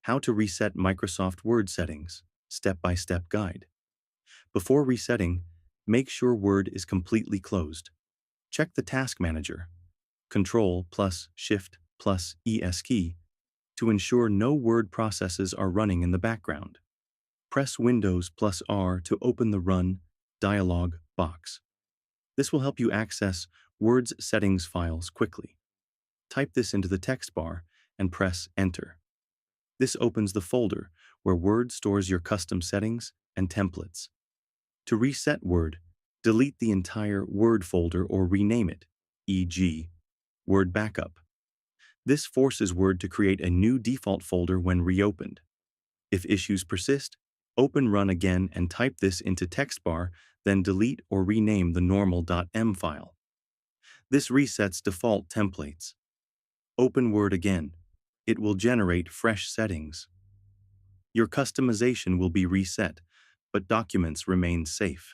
How to reset Microsoft Word settings, step-by-step guide. Before resetting, make sure Word is completely closed. Check the Task Manager, Control plus Shift plus ES key, to ensure no word processes are running in the background. Press Windows plus R to open the Run dialog box. This will help you access Word's settings files quickly. Type this into the text bar and press Enter. This opens the folder where Word stores your custom settings and templates. To reset Word, delete the entire Word folder or rename it, e.g., Word Backup. This forces Word to create a new default folder when reopened. If issues persist, open Run again and type this into text bar, then delete or rename the normal.m file. This resets default templates. Open Word again. It will generate fresh settings. Your customization will be reset, but documents remain safe.